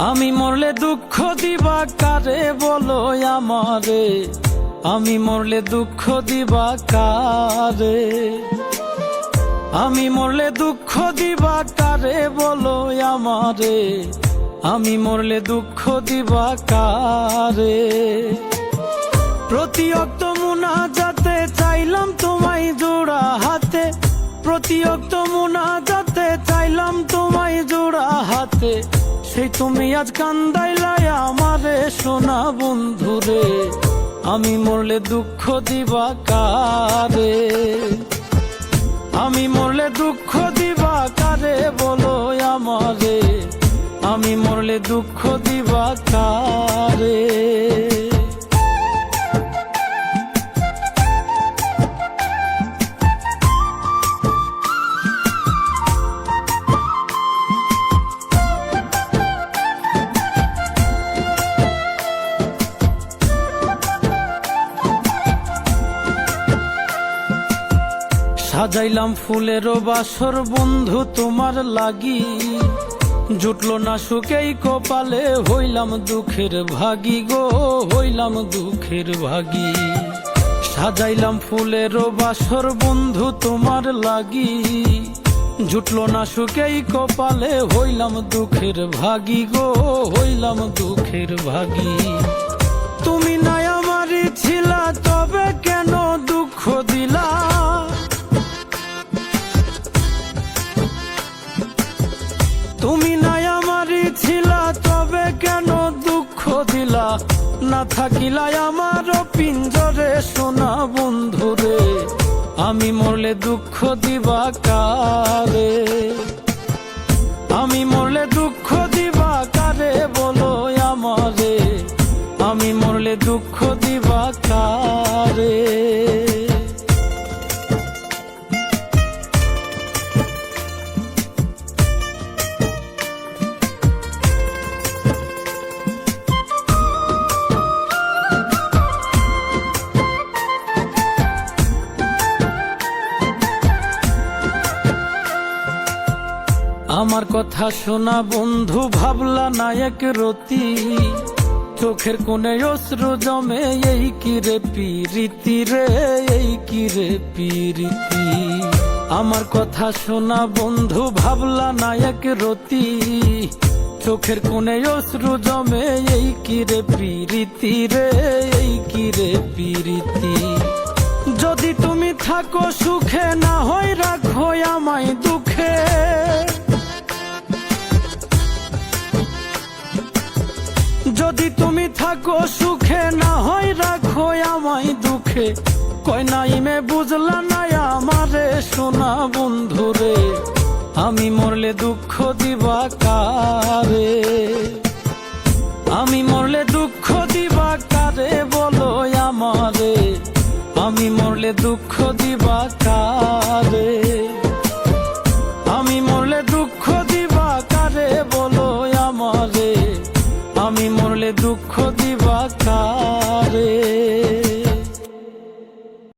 আমি মরলে দুঃখ দিবা কারে বলো আমারে, আমি মরলে দুঃখ দিবা কারে, আমি মরলে দুঃখ দিবা কারে বলো আমারে, আমি মরলে দুঃখ দিবা কারে। প্রতি অক্ত মুনাজাতে চাইলাম তোমায় জোড়া হাতে, প্রতি অক্ত মুনাজাতে চাইলাম তোমায় জোড়া হাতে, সেই তুমি আজ কান্দাইলাই আমারে সোনা বন্ধুরে, আমি মরলে দুঃখ দিবা কারে, আমি মরলে দুঃখ দিবা কারে বলো আমারে, আমি মরলে দুঃখ দিবা কারে। সাজাইলাম ফুলেরও বাসর বন্ধু তোমার লাগি, জুটলো না সুখেই কপালে, হইলাম দুঃখের ভাগী গো, হইলাম দুঃখের ভাগী। সাজাইলাম ফুলেরও বাসর বন্ধু তোমার লাগি, জুটলো না সুখেই কপালে, হইলাম দুঃখের ভাগী গো, হইলাম দুঃখের ভাগী। তুমি নাই আমারই ছিলা তবে কেন দুঃখ দিলা, তুমি নাই আমারই ছিলা তবে কেন দুঃখ দিলা, না থাকিলাই আমার পিঞ্জরে সোনা বন্ধুরে, আমি মরলে দুঃখ দিবা কারে, আমি মরলে দুঃখ দিবা কারে বলো আমারে, আমি মরলে দুঃখ দিবা কারে। আমার কথা শোনা বন্ধু ভাবলা না এক রতি, চোখের কোণে অশ্রু জমে, এই কি রে পিরিতি রে, এই কি রে পিরিতি। আমার কথা শোনা বন্ধু ভাবলা না এক রতি, চোখের কোণে অশ্রু জমে, এই কি রে পিরিতি রে, এই কি রে পিরিতি। যদি তুমি থাকো সুখে না হয় রাখো আমায় দুঃখে, যদি তুমি থাকো সুখে না হয় রাখো আমায় দুঃখে, কই নাইমে বুঝলা না আমারে সোনা বন্ধুরে, আমি মরলে দুঃখ দিবা কারে, আমি মরলে দুঃখ দিবা কারে বলো আমারে, আমি মরলে দুঃখ দিবা কারে, আমি মরলে দুঃখ দিবা কারে বলো আমারে, আমি মরলে দুঃখ